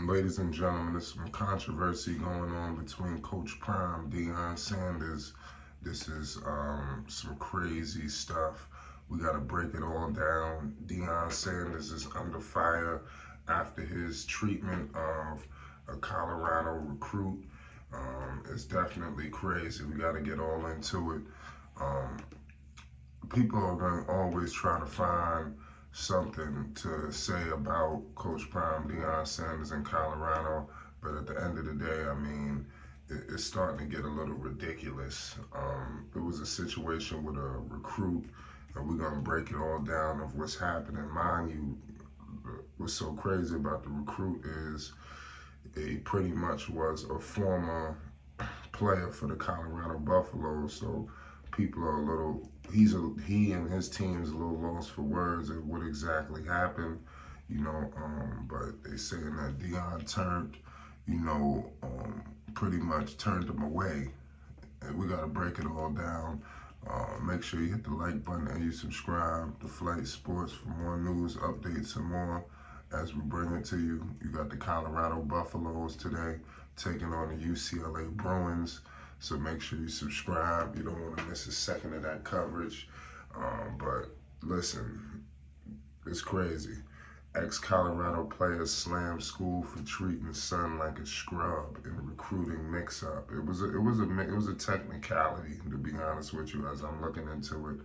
Ladies and gentlemen, there's some controversy going on between Coach Prime, Deion Sanders. This is some crazy stuff. We got to break it all down. Deion Sanders is under fire after his treatment of a Colorado recruit. It's definitely crazy. We got to get all into it. Um, People are going to always try to find something to say about Coach Prime, Deion Sanders in Colorado, but at the end of the day, I mean, it's starting to get a little ridiculous. It was a situation with a recruit, and we're going to break it all down of what's happening. Mind you, what's so crazy about the recruit is he pretty much was a former player for the Colorado Buffaloes, so people are a little, he and his team's a little lost for words of what exactly happened, but they saying that Deion turned, pretty much turned him away. And we got to break it all down. Make sure you hit the like button and you subscribe to Flight Sports for more news, updates, and more as we bring it to you. You got the Colorado Buffaloes today taking on the UCLA Bruins. So make sure you subscribe. You don't want to miss a second of that coverage. But listen, it's crazy. Ex-Colorado players slam school for treating son like a scrub in recruiting mix-up. It was a technicality, to be honest with you, as I'm looking into it.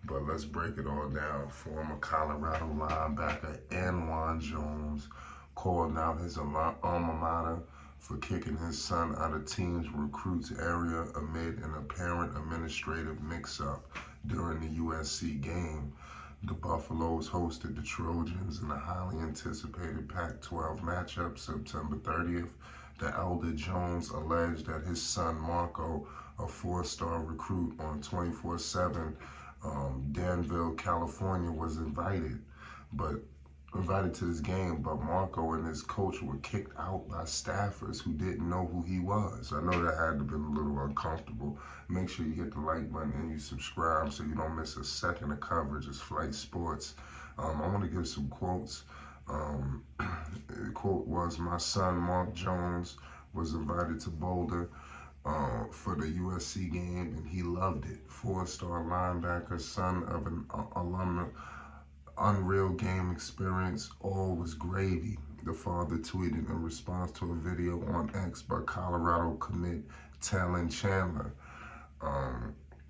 But let's break it all down. Former Colorado linebacker Anwan Jones called out his alma mater for kicking his son out of team's recruits area amid an apparent administrative mix-up during the USC game. The Buffaloes hosted the Trojans in a highly anticipated Pac-12 matchup September 30th. The elder Jones alleged that his son Marco, a four-star recruit on 24/7 Danville, California, was invited to this game, but Marco and his coach were kicked out by staffers who didn't know who he was. I know that had to have been a little uncomfortable. Make sure you hit the like button and you subscribe so you don't miss a second of coverage. It's Flight Sports. I want to give some quotes. The quote was, "My son Mark Jones was invited to Boulder for the USC game, and he loved it. Four-star linebacker, son of an alumna, unreal game experience, all was gravy," the father tweeted in response to a video on X by Colorado commit Talon Chandler.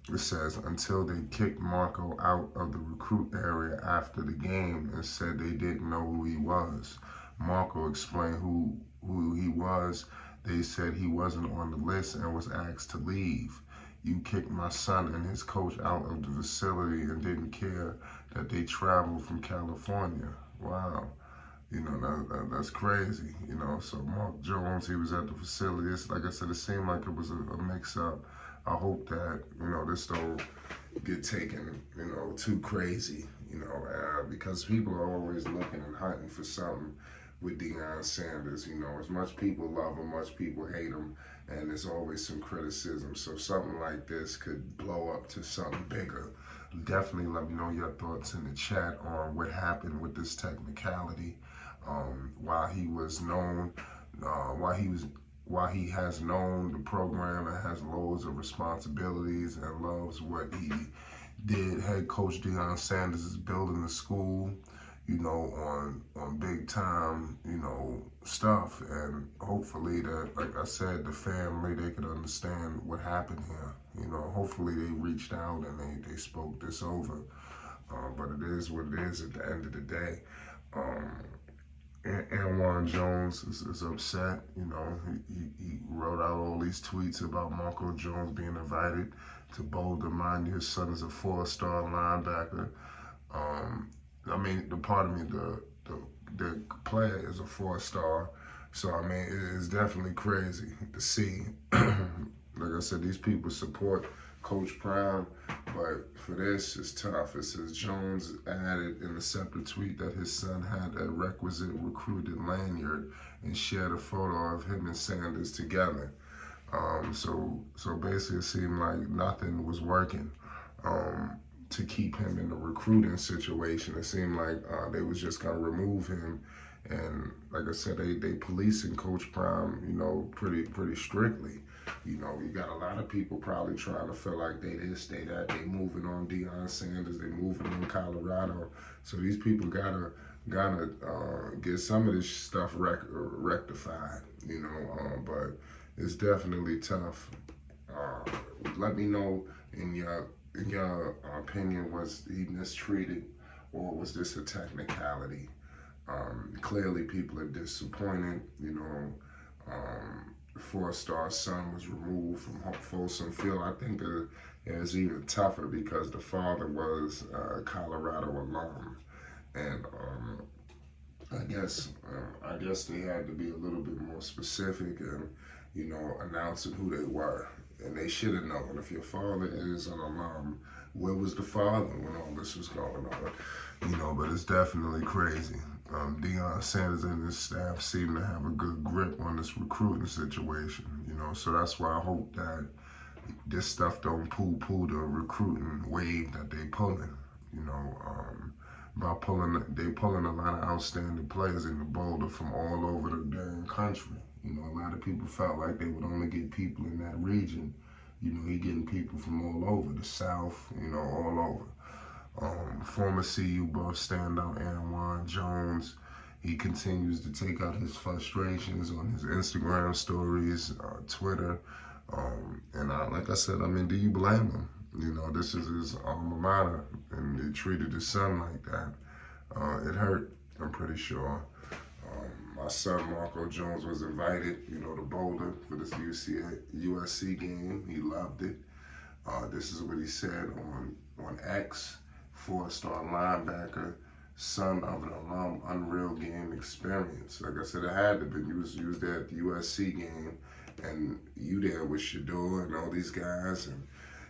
It says, until they kicked Marco out of the recruit area after the game and said they didn't know who he was. Marco explained who he was. They said he wasn't on the list and was asked to leave. You kicked my son and his coach out of the facility and didn't care that they traveled from California. Wow. That's crazy. So Mark Jones, he was at the facility. Like I said, it seemed like it was a mix-up. I hope that, this don't get taken, too crazy, because people are always looking and hunting for something with Deion Sanders. As much people love him, much people hate him, and there's always some criticism. So something like this could blow up to something bigger. Definitely let me know your thoughts in the chat on what happened with this technicality, why he was known, why he has known the program and has loads of responsibilities and loves what he did. Head coach Deion Sanders is building the school, on big time, stuff. And hopefully that, like I said, the family, they could understand what happened here. Hopefully they reached out and they spoke this over. But it is what it is at the end of the day. Anwan Jones is upset. He wrote out all these tweets about Marco Jones being invited to Boulder. Mind you, his son is a four-star linebacker. The player is a four-star. So, it is definitely crazy to see. Like I said, these people support Coach Prime, but for this, it's tough. It says Jones added in a separate tweet that his son had a requisite recruited lanyard and shared a photo of him and Sanders together. So basically, it seemed like nothing was working to keep him in the recruiting situation. It seemed like they was just gonna remove him And like I said, they policing Coach Prime, you know, pretty strictly. You know, you got a lot of people probably trying to feel like they this, they that, they moving on Deion Sanders, they moving on Colorado. So these people gotta get some of this stuff rectified. You know, but it's definitely tough. Let me know in your opinion, was he mistreated or was this a technicality? Clearly, people are disappointed. You know, four-star son was removed from Folsom Field. I think it was even tougher because the father was a Colorado alum, and I guess they had to be a little bit more specific and, you know, announcing who they were. And they should have known. If your father is an alum, where was the father when all this was going on? You know, but it's definitely crazy. Deion Sanders and his staff seem to have a good grip on this recruiting situation, you know, so that's why I hope that this stuff don't poo-poo the recruiting wave that they pulling, you know, they pulling a lot of outstanding players in the Boulder from all over the damn country. You know, a lot of people felt like they would only get people in that region. You know, he getting people from all over, the South, you know, all over. Former CU Buff standout Anwan Jones, he continues to take out his frustrations on his Instagram stories, Twitter, and like I said, I mean, do you blame him? You know, this is his alma mater, and they treated his son like that. It hurt, I'm pretty sure. My son Marco Jones was invited, you know, to Boulder for this USC game. He loved it. This is what he said on X. Four-star linebacker, son of an alum, unreal game experience. Like I said, it had to be. You was there at the USC game, and you there with Shador and all these guys, and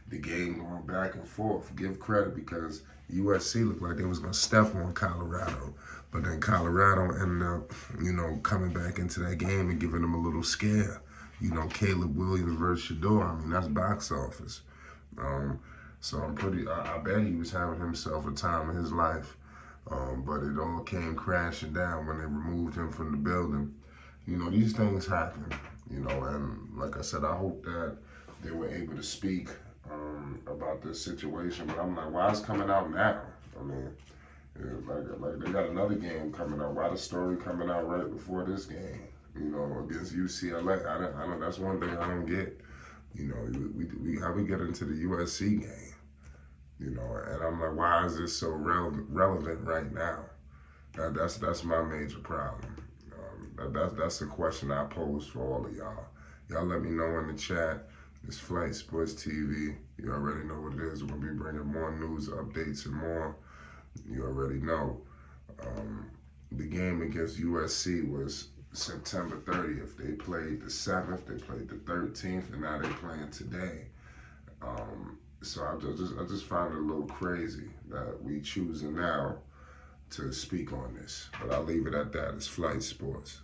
the game going back and forth. Give credit because USC looked like they was going to step on Colorado, but then Colorado ended up, you know, coming back into that game and giving them a little scare. You know, Caleb Williams versus Shador, I mean, that's box office. So I bet he was having himself a time of his life. But it all came crashing down when they removed him from the building. You know, these things happen, you know, and like I said, I hope that they were able to speak about this situation. But I'm like, why is it coming out now? I mean, like they got another game coming out. Why the story coming out right before this game? You know, against UCLA. I don't. That's one thing I don't get. You know, how we get into the USC game, you know, and I'm like, why is this so relevant right now? That's my major problem. That's the question I pose for all of y'all. Y'all let me know in the chat. It's Flight Sports TV. You already know what it is. We'll be bringing more news, updates, and more. You already know. The game against USC was September 30th. They played the 7th, they played the 13th, and now they're playing today. So I just find it a little crazy that we choosing now to speak on this. But I'll leave it at that. It's Flight Sports.